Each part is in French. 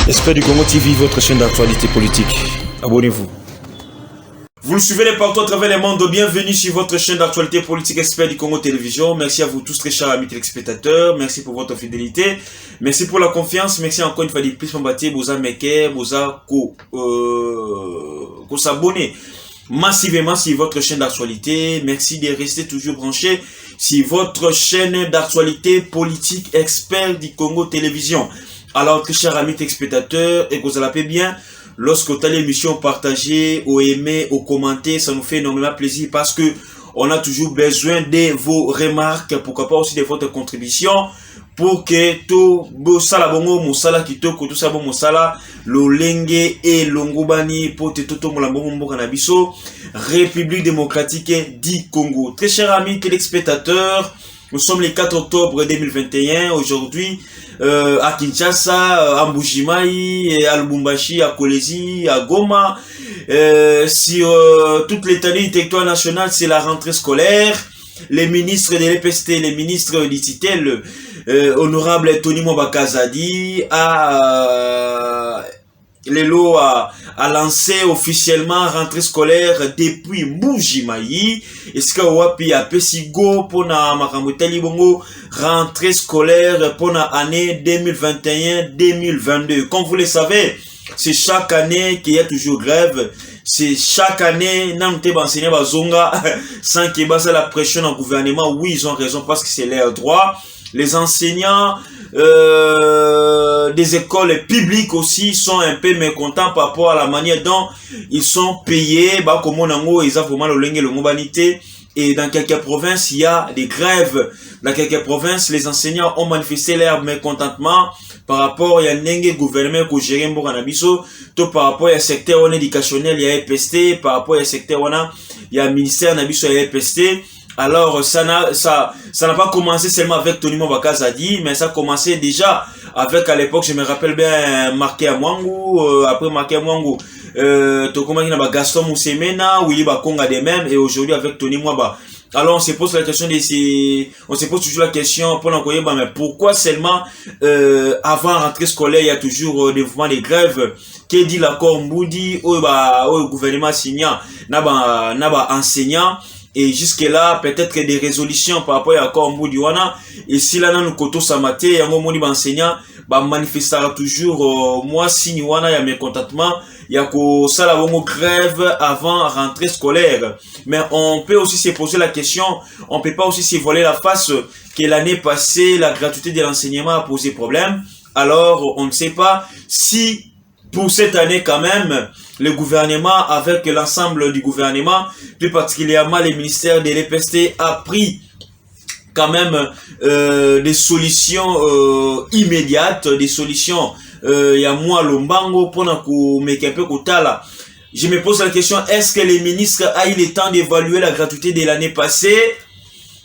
Esprit du Congo TV, votre chaîne d'actualité politique. Abonnez-vous. Vous le suivez les partout à travers le monde. Bienvenue sur votre chaîne d'actualité politique Esprit du Congo Télévision. Merci à vous tous, très chers amis téléspectateurs. Merci pour votre fidélité. Merci pour la confiance. Merci encore une fois de plus pour vous meke, vous s'abonner massivement sur votre chaîne d'actualité. Merci de rester toujours branché sur votre chaîne d'actualité politique Expert du Congo Télévision. Alors, très chers amis téléspectateurs, et que vous allez bien, lorsque vous avez l'émission partagée, ou aimé, ou commenté, ça nous fait énormément plaisir parce que on a toujours besoin de vos remarques, pourquoi pas aussi de votre contribution, pour que tout sala bongo musala kitoko tout ça bon musala lolenge et longobani pour tout molambongo mboka na biso République démocratique du Congo. Très chers amis téléspectateurs, nous sommes le 4 octobre 2021. Aujourd'hui, à Kinshasa, à Mbujimayi, à Lubumbashi, à Kolwezi, à Goma, sur toute l'étendue du territoire national, c'est la rentrée scolaire. Les ministres de l'EPST, les ministres du TITEL, honorable Tony Mwabakazadi, Lelo a lancé officiellement rentrée scolaire depuis Mbujimayi. Est-ce que wapi a pesigo pour na makamuteli bongo rentrée scolaire pour la année 2021-2022. Comme vous le savez, c'est chaque année qu'il y a toujours grève. C'est chaque année, n'amte enseigner bazonga sans qu'il y ait la pression au gouvernement. Oui, ils ont raison parce que c'est leur droit. Les enseignants des écoles publiques aussi sont un peu mécontents par rapport à la manière dont ils sont payés. Bah, comme on a ils ont vraiment le mobilité. Et dans quelques provinces, il y a des grèves. Dans quelques provinces, les enseignants ont manifesté leur mécontentement par rapport à un gouvernement qui gère Mbokanabiso, tout par rapport à secteur éducationnel, il y a EPST, par rapport à secteur il y a ministère Nabiso, il y a EPST. Alors, ça n'a pas commencé seulement avec Tony Mwabakazadi, mais ça a commencé déjà avec, à l'époque, je me rappelle bien, Marqué Amwangu, après Marqué Amwangu, Gaston Moussemena, Willy Bakonga de même, et aujourd'hui avec Tony Mwaba. Alors, on se pose la question on se pose toujours la question, mais pourquoi seulement, avant rentrée scolaire, il y a toujours des mouvements de grève, qui dit l'accord Mboudi, au gouvernement signant, naba enseignant, et jusque-là, peut-être des résolutions par rapport à l'accord Mboudiwana. Et si là, nous koto samate, il y a un moment enseignant, manifestera toujours, moi, si nous y a mécontentement, il y a que ça, la grève avant rentrée scolaire. Mais on peut aussi se poser la question, on peut pas aussi se voiler la face que l'année passée, la gratuité de l'enseignement a posé problème. Alors, on ne sait pas si, pour cette année quand même, le gouvernement, avec l'ensemble du gouvernement, plus particulièrement les ministères de l'EPST, a pris quand même des solutions immédiates, des solutions il y a moi lombango pour kotala. Je me pose la question, est-ce que les ministres ont eu le temps d'évaluer la gratuité de l'année passée?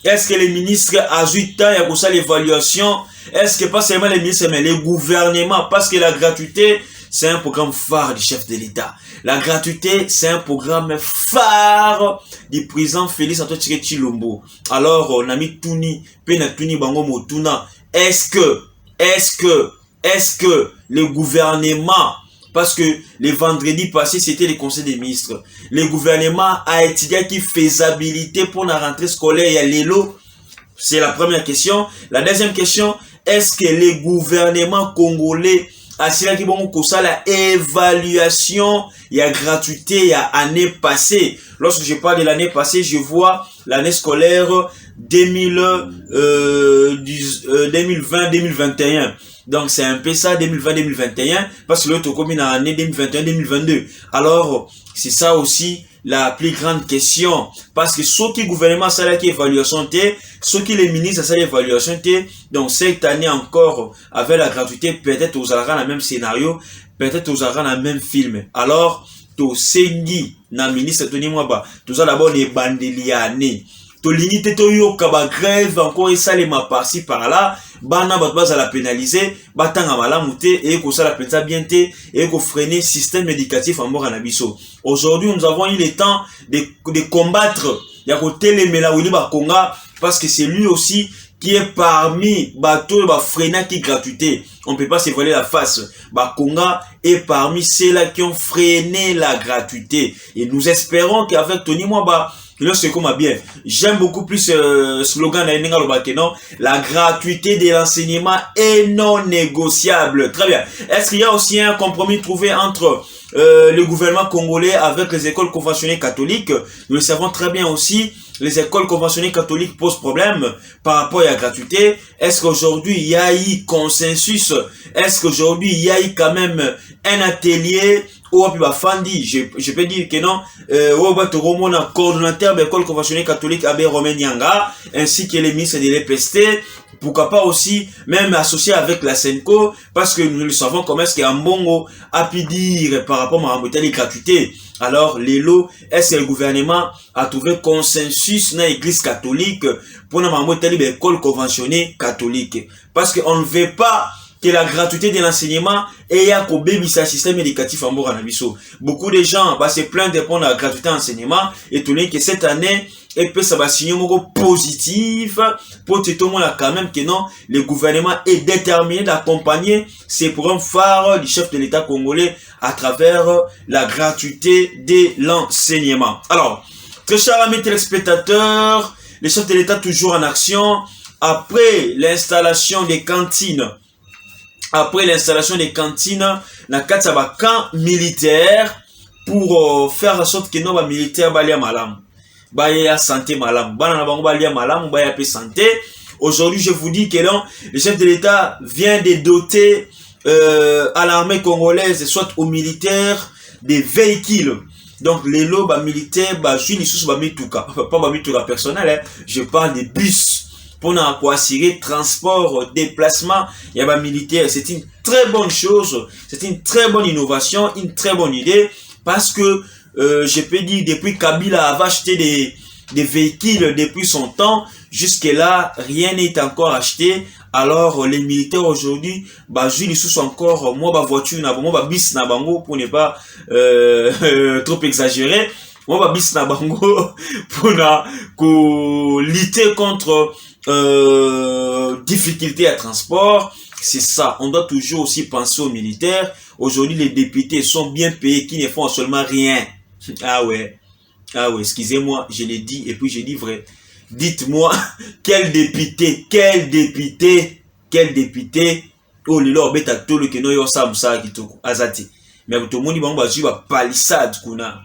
Est-ce que les ministres ont eu le temps de l'évaluation? Est-ce que pas seulement les ministres, mais les gouvernements, parce que la gratuité, c'est un programme phare du chef de l'État. La gratuité, c'est un programme phare du président Félix Antoine Tshilombo. Alors, on a mis Touni, Pena Touni Bango Motuna. Est-ce que le gouvernement, parce que le vendredi passé, c'était le conseil des ministres, le gouvernement a étudié qui faisabilité pour la rentrée scolaire, il y a l'élo. C'est la première question. La deuxième question, est-ce que le gouvernement congolais a la évaluation, il y a gratuité, il y a année passée. Lorsque je parle de l'année passée, je vois l'année scolaire 2020-2021. Donc c'est un peu ça, 2020-2021, parce que l'autre commune a année 2021-2022. Alors, c'est ça aussi la plus grande question. Parce que ceux qui gouvernement ça qui évaluation ceux qui les ministres ça l'évaluation donc cette année encore avec la gratuité peut-être aux aura le même scénario, peut-être aux aura le même film. Alors to sengi na ministre Tony Mwaba, tout ça d'abord les bandeliane. To limite to yo kaba grève encore et ça les ma par-ci par-là. Bana batbaza la pénaliser, batanga malamu te et ko ça la pensa bien te et ko freiner système éducatif en Moranabiso. Aujourd'hui, nous avons eu le temps de combattre ya ko telemela Willy Bakonga parce que c'est lui aussi qui est parmi bateau freiner qui gratuité. On ne peut pas se voiler la face. Conga est parmi ceux-là qui ont freiné la gratuité. Et nous espérons qu'avec Tony Mwaba, c'est comme bien. J'aime beaucoup plus slogan la gratuité de l'enseignement est non négociable. Très bien. Est-ce qu'il y a aussi un compromis trouvé entre le gouvernement congolais avec les écoles conventionnelles catholiques? Nous le savons très bien aussi. Les écoles conventionnelles catholiques posent problème par rapport à la gratuité. Est-ce qu'aujourd'hui il y a eu consensus? Est-ce qu'aujourd'hui il y a eu quand même un atelier où je peux dire que non, le coordonnateur de l'école conventionnelle catholique Abbé Romain Nyanga, ainsi que les ministres de l'EPST, pourquoi pas aussi même associé avec la Senco, parce que nous le savons comment est-ce qu'un bongo a pu dire par rapport à la gratuité. Alors, est-ce que le gouvernement a trouvé consensus dans l'église catholique pour l'école conventionnelle catholique? Parce qu'on ne veut pas que la gratuité de l'enseignement ait un système éducatif en Boranabiso. Beaucoup de gens se plaignent de prendre la gratuité d'enseignement, étonné que cette année, et puis ça va signer un positif pour tout le monde quand même que non, le gouvernement est déterminé d'accompagner ces programmes phares du chef de l'État congolais à travers la gratuité de l'enseignement. Alors, très chers amis téléspectateurs, le chef de l'État toujours en action après l'installation des cantines. Après l'installation des cantines, na katsaba camp militaire pour faire en sorte que nos militaires balia malam. Baya santé malam. Bana na bango balia malam, baya pe santé. Aujourd'hui, je vous dis que non, le chef de l'État vient de doter à l'armée congolaise, soit aux militaires, des véhicules. Donc, les lots militaires, pas mituka personnel, je parle des bus. Pour assurer transport, déplacement, il y a militaire. C'est une très bonne chose, c'est une très bonne innovation, une très bonne idée, parce que je peux dire depuis Kabila avait acheté des véhicules depuis son temps, jusque là rien n'est encore acheté. Alors les militaires aujourd'hui, ils sont encore moi voiture na moi bis na bango pour ne pas trop exagérer. Moi bis na bango pour lutter contre difficultés à transport. C'est ça, on doit toujours aussi penser aux militaires. Aujourd'hui, les députés sont bien payés qui ne font seulement rien. Ah ouais, excusez-moi, je l'ai dit et puis j'ai dit vrai. Dites-moi, quel député, oh le lord beta tout le que no yo samsa kitoko azati. Mais tout le monde va bazui palissade kuna.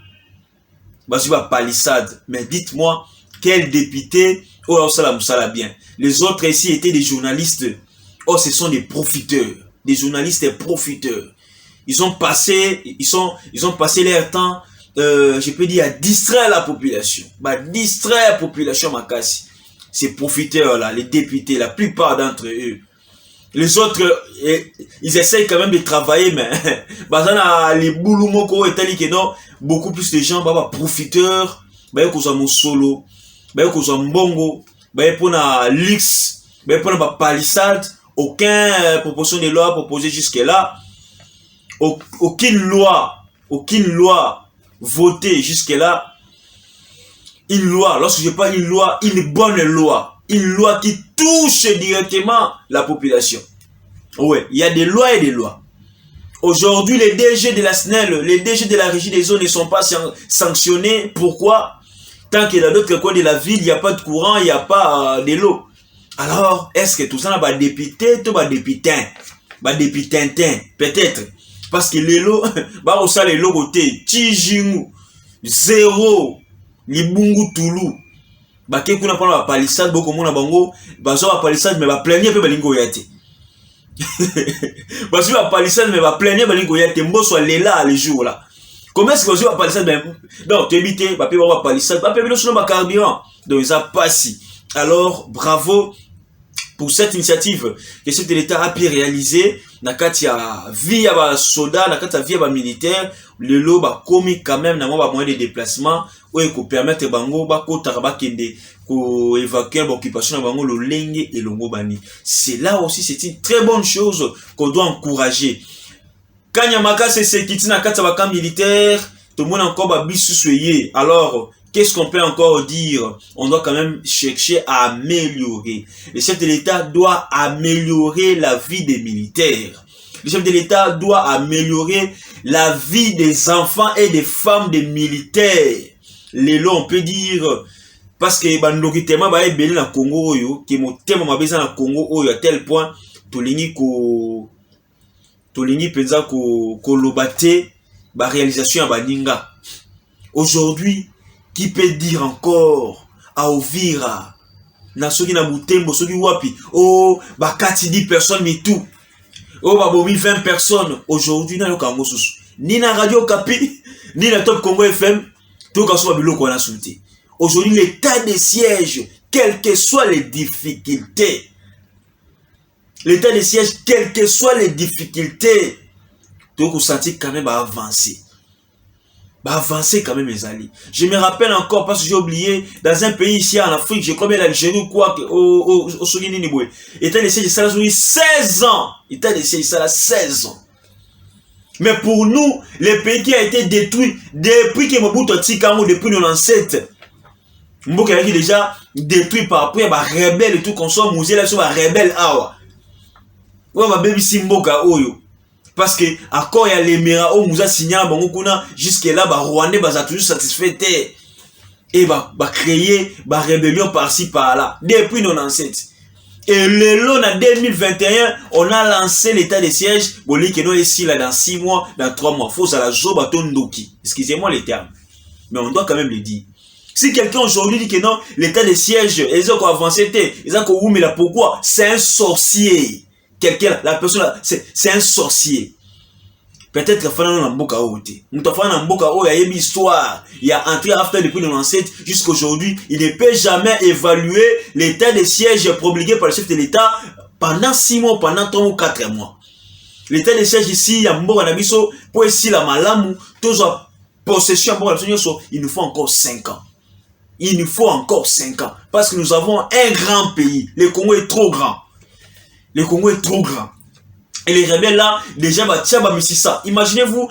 Bazui palissade. Mais dites-moi, quel député oh ça bien. Les autres ici étaient des journalistes. Oh, ce sont des profiteurs, des journalistes profiteurs. Ils ont passé leur temps, je peux dire, à distraire la population. Distraire la population, Makassi. Ces profiteurs-là, les députés, la plupart d'entre eux. Les autres, ils essayent quand même de travailler, mais les bouloumoko et tali que non, beaucoup plus de gens, profiteurs, qu'on solo, qu'on mbongo, pour la luxe, pour la palissade. Aucune proposition de loi proposée jusque-là. Aucune loi votée jusque-là. Une loi, lorsque je parle une loi, une bonne loi. Une loi qui touche directement la population. Ouais, il y a des lois et des lois. Aujourd'hui, les DG de la SNEL, les DG de la régie des zones ne sont pas sanctionnés. Pourquoi? Tant que dans d'autres coins de la ville, il n'y a pas de courant, il n'y a pas de l'eau. Alors, est-ce que tout ça va député, tout va députin, peut-être, parce que les lots, les lots côté, Tijingu, zéro, Libungu Toulou, qui kuna pas la palissade, beaucoup mon bango, la palissade, mais va plaigner peu balingo yate. La palissade, mais va plaigner balingo yate, mbo soit là les jours là. Comment est-ce que vous avez palissade, non, tu évites, va palissade, va payer le carburant, donc ça passe. Alors, bravo pour cette initiative que le chef de l'État a pu réaliser. Nakatia via ba soda, nakatia via ba militaire, le lot ba commis quand même na moyen de déplacement ou ko permettre bango ba ko taraba kende ko évacuer l'occupation na bango lo lenge et longo bani. C'est là aussi c'est une très bonne chose qu'on doit encourager. Kanyamaka c'est ce qui tina kata ba camp militaire, tout le monde encore ba bisu soyé. Alors Qu'est-ce qu'on peut encore dire? On doit quand même chercher à améliorer. Le chef de l'État doit améliorer la vie des militaires. Le chef de l'État doit améliorer la vie des enfants et des femmes des militaires. Lelo, on peut dire, parce que bandoki tema ba ebeli na Congo oyo, ki mo tema mabeza na Congo oyo à tel point tolingi penza ko lobate ba réalisation ya baninga. Aujourd'hui, qui peut dire encore à Ovira, na soki na Butembo, soki wapi, oh, bakati 10 personnes, mais tout. Oh, babomi 20 personnes. Aujourd'hui, na yokango susu. Ni na Radio Kapi, ni na Top Congo FM, tout ka soba biloko na souté. Aujourd'hui, l'état de siège, quelles que soient les difficultés, l'état de siège, quelles que soient les difficultés, tu vas sentir quand même avancer. Avancer quand même mes alliés. Je me rappelle encore parce que j'ai oublié dans un pays ici en Afrique, je crois bien l'Algérie ou quoi au Sougini Niboué. État de siège ça 16 ans. État de siège ça 16 ans. Mais pour nous, le pays qui a été détruit depuis que Mobutu Tshikamo depuis 97. Mboka a déjà détruit par après ba rebelle et tout qu'on soit musée là sur ba rebelle awa. Ouais ba baby Simboka oyo. Parce que encore il y a les Mera au Moussa Signal Bangokuna jusque là ba Rwandais ba toujours satisfait et ba créer ba rébellion par-ci par-là depuis 97. Et le long en 2021 on a lancé l'état de siège boli que nous ici là dans 6 mois dans 3 mois faut ça la zoba tondoki. Excusez-moi les termes. Mais on doit quand même le dire. Si quelqu'un aujourd'hui dit que non, l'état de siège, ils ont avancé, ils ont oui, mais là pourquoi? C'est un sorcier. Quelqu'un, la personne là, c'est un sorcier. Peut-être qu'il faut dans Mboka Ote. Nous avons dans Mboka Ote, il y a une histoire. Il y a entré after depuis 97 jusqu'à aujourd'hui. Il ne peut jamais évaluer l'état de siège promulgué par le chef de l'État pendant 6 mois, pendant 3 ou 4 mois. L'état de siège ici, il y a Mboka Nabiso, pour ici la Malamu, toujours possession, il nous faut encore 5 ans. Il nous faut encore 5 ans. Parce que nous avons un grand pays. Le Congo est trop grand. Le Congo est trop grand. Et les rebelles là, déjà, imaginez-vous,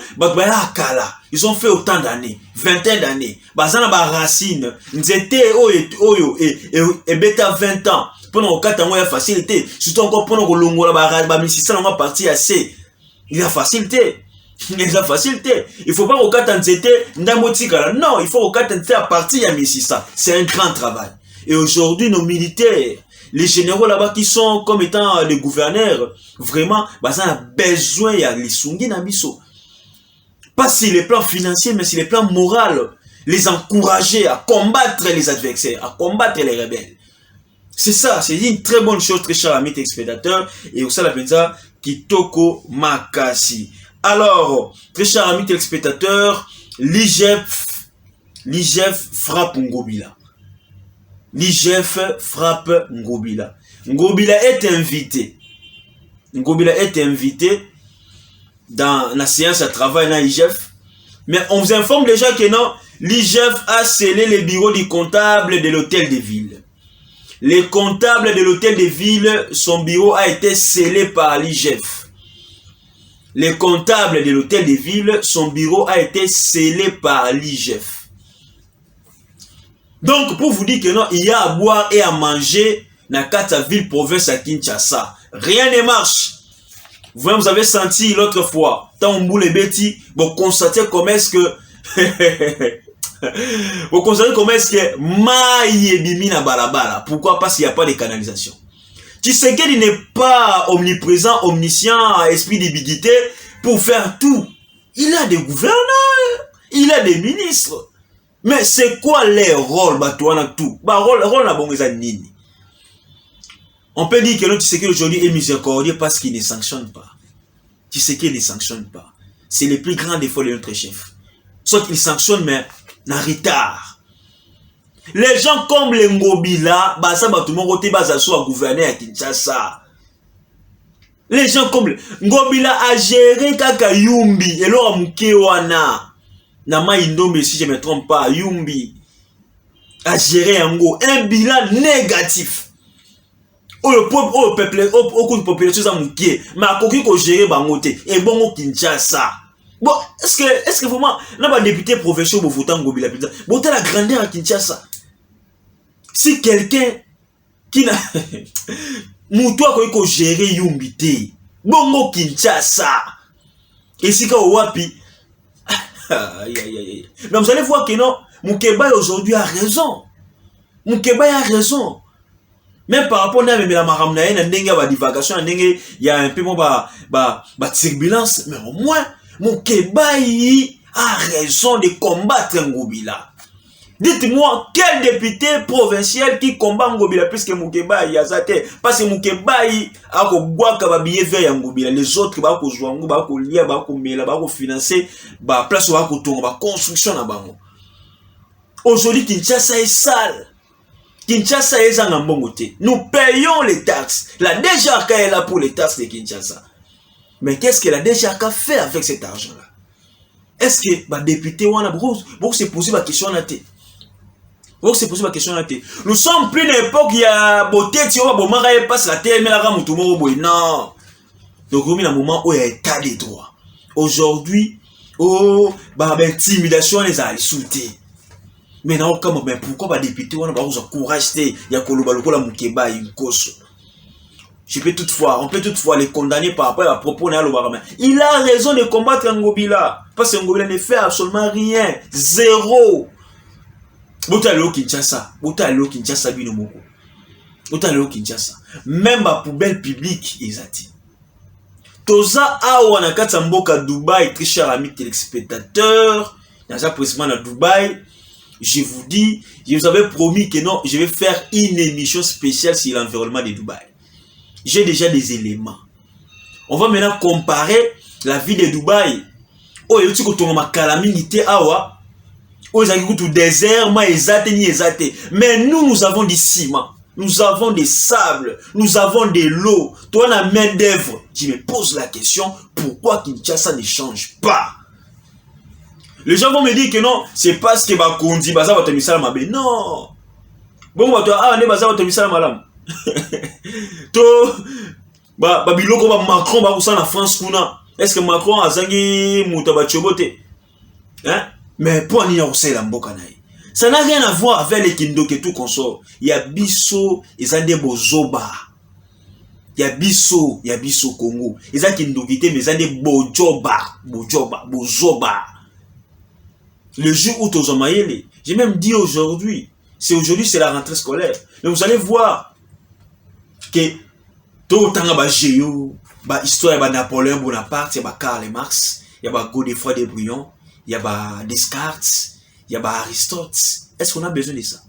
ils ont fait autant d'années, 20 d'années. Bazana ba racine, nzete oyo et beta 20 ans. Pendant que il y a facilité. Surtout encore pendant que l'ongola ba misisa on va partir assez. Il y a facilité. Il y a facilité. Il faut pas au cas non, il faut au cas à partir à Mississa. C'est un grand travail. Et aujourd'hui, nos militaires, les généraux là-bas qui sont comme étant les gouverneurs, vraiment, ça a besoin de l'Isungi Nabiso. Pas sur les plans financiers, mais sur les plans moraux. Les encourager à combattre les adversaires, à combattre les rebelles. C'est ça, c'est une très bonne chose, très cher ami téléspectateur. Et aussi la pensa Kitoko Makasi. Alors, très chers amis téléspectateurs, l'IGF frappe Ngobila. L'IGF frappe Ngobila. Ngobila est invité. Ngobila est invité dans la séance à travail dans l'IGF. Mais on vous informe déjà que non, l'IGF a scellé les bureaux du comptable de l'hôtel de ville. Les comptables de l'hôtel de ville, son bureau a été scellé par l'IGF. Les comptables de l'hôtel de ville, son bureau a été scellé par l'IGF. Donc, pour vous dire que non, il y a à boire et à manger dans la ville province à Kinshasa. Rien ne marche. Vous avez senti l'autre fois, tant on boule les bêtis, vous constatez comment est-ce que vous constatez comment est-ce que maïe bimi na balabala. Pourquoi? Parce qu'il n'y a pas de canalisation. Tu sais qu'il n'est pas omniprésent, omniscient, esprit d'ambiguïté pour faire tout. Il a des gouverneurs, il a des ministres. Mais c'est quoi les rôles? On peut dire que tu sais qu'aujourd'hui est miséricordieux parce qu'il ne sanctionne pas. Tu sais qu'il ne sanctionne pas. C'est le plus grand défaut de notre chef. Soit qu'il sanctionne, mais en retard. Les gens comme les Ngobila, gouverner à Kinshasa. Les gens comme Ngobila a géré Kaka Yumbi, et l'or Mkewana. Nama Indombe, si je ne me trompe pas, Yumbi a géré un bilan négatif. Le peuple, au coup de population, mais à quoi qu'on gère Bangote, et bon Kinshasa. Bon, est-ce que vraiment, là, les députés professionnels, vous votez en Ngobila, vous avez la grandeur à Kinshasa. Si quelqu'un qui n'a. Moutoua ko gérer Yumbité, bongo Kinshasa, et si ka wapi. Donc vous allez voir que non, Moukeba aujourd'hui a raison. Moukeba a raison. Même par rapport à la maramna, il y a des divagation, il y a un peu de turbulence, mais au moins, Moukeba a raison de combattre Ngobila. Dites-moi, quel député provincial qui combat Ngobila plus que Moukeba Yazate? Parce que Moukeba a billet vers Ngobila. Les autres, ils vont lire, ils vont financer, place où ils construction. Aujourd'hui, Kinshasa est sale. Kinshasa est en bongoté. Nous payons les taxes. La DGRK est là pour les taxes de Kinshasa. Mais qu'est-ce que la DGRK fait avec cet argent-là? Est-ce que les députés ont se poser la question à la tête? C'est possible la question là. Nous sommes plus d'une époque il y a beauté tu vois bon mara passe la terre mais la ramu tout monde boy non. Donc on est un moment où il y a état des droits. Aujourd'hui intimidation les a insulté. Maintenant comme mais pourquoi les députés on a pas courage il y a koloba lokola Moukeba inkoso. On peut toutefois les condamner par rapport à propos na loba. Il a raison de combattre Ngobila parce que Ngobila ne fait absolument rien, zéro. Botalo Kinshasa, bino moko. Botalo Kinshasa. Même la poubelle publique, ils ont dit. Toza awa na kati mboka Dubaï, très cher ami téléspectateurs, dans un précisément à Dubaï, je vous dis, je vous avais promis que non, je vais faire une émission spéciale sur l'environnement de Dubaï. J'ai déjà des éléments. On va maintenant comparer la vie de Dubaï. Oh, il y a aussi que ma calamité awa. Aux agriculteurs tout désert, mais nous avons du ciment, nous avons des sables, nous avons de l'eau. Toi, la main d'œuvre. Je me pose la question, pourquoi Kinshasa ne change pas? Les gens vont me dire que non, c'est parce que Bakondi, Baza va te misala mabe. Non. Bon, toi, Baza va te misala malam. To, Babiloko, Macron, Baroussa en France, kuna. Est-ce que Macron a zangi Moutaba Chobote? Hein? Mais pour n'y avoir la mboka naï. Ça n'a rien à voir avec les Kindoke tout consort. Il y a Bisso, ils ont des bozoba. Il y a Bisso Congo. Ils ont Kindoke, mais ils ont des bozoba. Le jour où tu as j'ai même dit aujourd'hui, c'est la rentrée scolaire. Mais vous allez voir que tout le temps, il y a Napoléon Bonaparte, il y a Karl Marx, il y a Godefroy de Bouillon. Il y a Descartes, il y a Aristote. Est-ce qu'on a besoin de ça?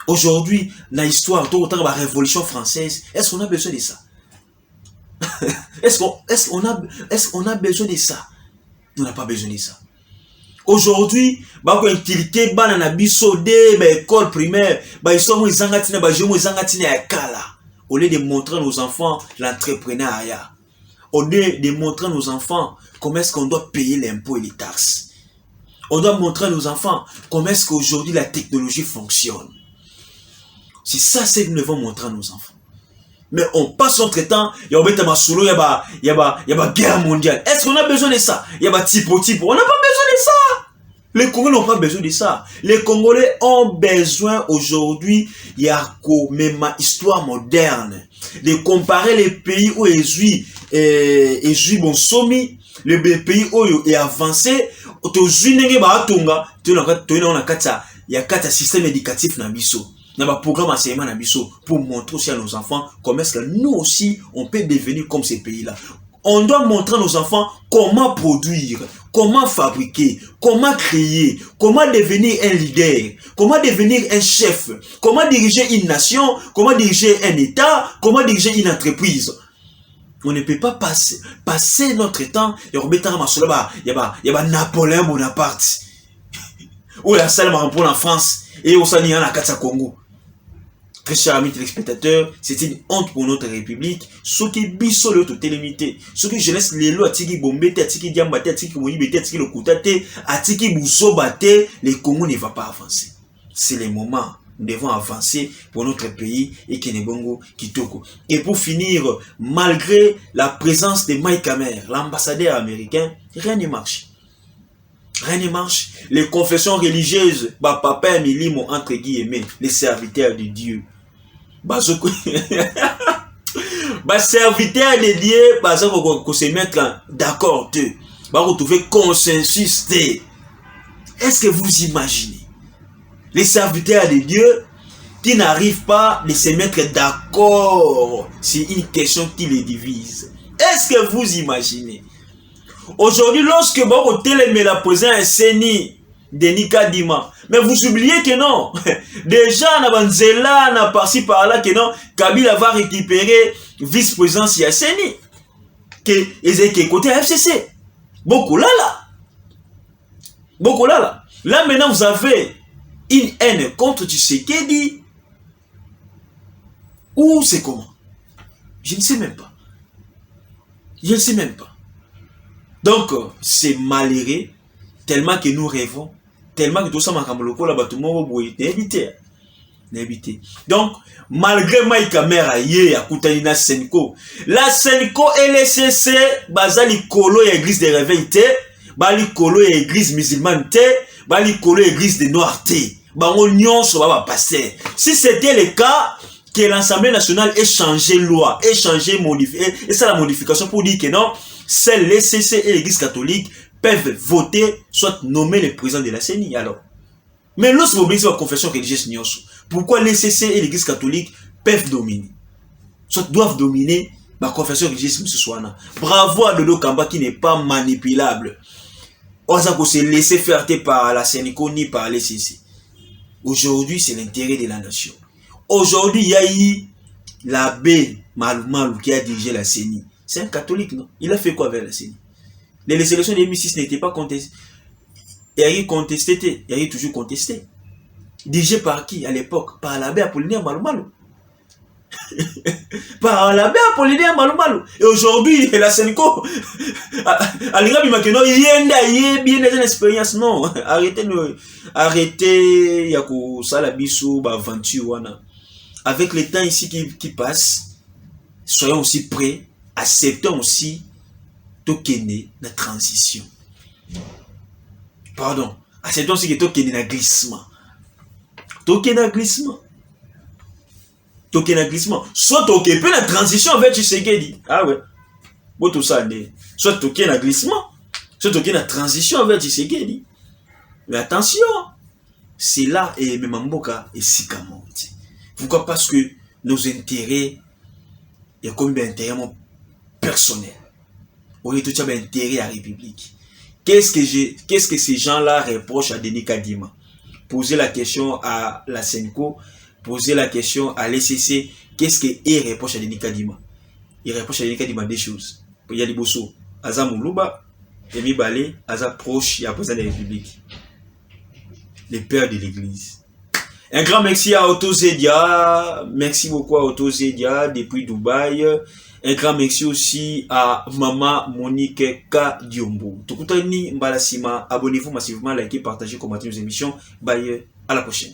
Aujourd'hui, dans l'histoire, tout autant de la Révolution française, est-ce qu'on a besoin de ça? Est-ce qu'on a besoin de ça? On n'a pas besoin de ça. Aujourd'hui, bako inculquer bana na biso de école primaire, ba isomo izangatina ba jomo izangatina ya kala. Au lieu de montrer à nos enfants l'entrepreneuriat. Au lieu de montrer à nos enfants comment est-ce qu'on doit payer l'impôt et les taxes. On doit montrer à nos enfants comment est-ce qu'aujourd'hui la technologie fonctionne. C'est ça ce que nous devons montrer à nos enfants. Mais on passe notre temps, il y a guerre mondiale. Est-ce qu'on a besoin de ça? Il y a typo. On n'a pas besoin de ça. Les Congolais n'ont pas besoin de ça. Les Congolais ont besoin aujourd'hui, il y a même histoire moderne, de comparer les pays où ils jouent bon somi, les pays où ils avancé, il y a 4 systèmes éducatifs dans biso. Dans le programme enseignement dans biso pour montrer aussi à nos enfants comment est-ce que nous aussi on peut devenir comme ces pays-là. On doit montrer à nos enfants comment produire, comment fabriquer, comment créer, comment devenir un leader, comment devenir un chef, comment diriger une nation, comment diriger un État, comment diriger une entreprise. On ne peut pas passer notre temps et il y a Napoléon Bonaparte ou la salle pour en France et au Sani en la Congo. Très chers amis téléspectateurs, c'est une honte pour notre République. Ce qui biso le tout limité. Ce qui jeunesse les lois atiki bombete, atiki diambate, atiki moyibete, atiki le koutate, atiki bouzobate, les Congo ne va pas avancer. C'est le moment. nous devons avancer pour notre pays et Kenebongo Kitoko. Et pour finir, malgré la présence de Mike Hammer, l'ambassadeur américain, rien ne marche. Rien ne marche. Les confessions religieuses, papa Milimo entre guillemets, les serviteurs de Dieu. Serviteurs de Dieu, qu'on se mettre d'accord, retrouver consensus. Est-ce que vous imaginez les serviteurs de Dieu qui n'arrivent pas à se mettre d'accord sur une question qui les divise? Est-ce que vous imaginez? Aujourd'hui, lorsque vous télémez la présence un CENI de Nikadima, mais vous oubliez que non, déjà on a par-ci par-là que non, Kabila va récupérer vice-présidence à CENI, que est côté FCC. Beaucoup là. Là maintenant vous avez une haine contre Tshisekedi. Ou c'est comment? Je ne sais même pas. Donc, c'est malheureux, tellement que nous rêvons, tellement que tout ça m'a évité. Donc, malgré Mike Hammer, la Senko et les CC, bazali kolo et église de réveil, bali kolo et église musulmane, bali kolo et église de noir, si c'était le cas, que l'Assemblée nationale ait changé loi, ait changé, modifié, et ça la modification pour dire que non, seuls les CC et l'église catholique peuvent voter, soit nommer le président de la CENI. Alors, mais lorsque vous obéissez à la confession religieuse, pourquoi les CC et l'église catholique peuvent dominer, soit doivent dominer la confession religieuse, M. Soana? Bravo à Dodo Kamba qui n'est pas manipulable. On va se laisser faire par la CENI ni par les CC. Aujourd'hui, c'est l'intérêt de la nation. Aujourd'hui, il y a eu l'abbé Malou qui a dirigé la CENI. C'est un catholique, non? Il a fait quoi avec la CENI? Les élections de 2006 n'étaient pas contestées. Il y a eu contesté, il y a eu toujours contesté. Dirigé par qui à l'époque? Par l'abbé Apollinaire Malou. Par l'abbé Apollinaire Malou. Et aujourd'hui, la Senko, Aligabi Makeno, il y a bien des expériences. Non, arrêtez, Yako Salabiso, Baventure. Avec le temps ici qui passe, soyons aussi prêts, acceptons aussi Tokene la transition. Pardon, acceptons aussi que Tokene la glissement. Tokene glissement. Soit Tokene la transition vers Tshisekedi. Ah ouais. Bon tout ça, soit Tokene la glissement, soit Tokene la transition vers Tshisekedi. Mais attention, c'est là et même Mboka et Sikamo. Pourquoi? Parce que nos intérêts, il y a comme un intérêt personnel. On est tout à fait intérêt à la République. Qu'est-ce que ces gens-là reprochent à Denis Kadima? Poser la question à la Senko, poser la question à l'ECC, qu'est-ce qu'ils reprochent à Denis Kadima? Ils reprochent à Denis Kadima des choses. Il y a des bosso, Aza Moulouba, Emi Balé, Aza proche, il y a président de la République. Les pères de l'Église. Un grand merci à Otto Zedia. Merci beaucoup à Otto Zedia depuis Dubaï. Un grand merci aussi à Maman Monique K. Diombo. Abonnez-vous massivement, likez, partagez, commentez nos émissions. Bye, à la prochaine.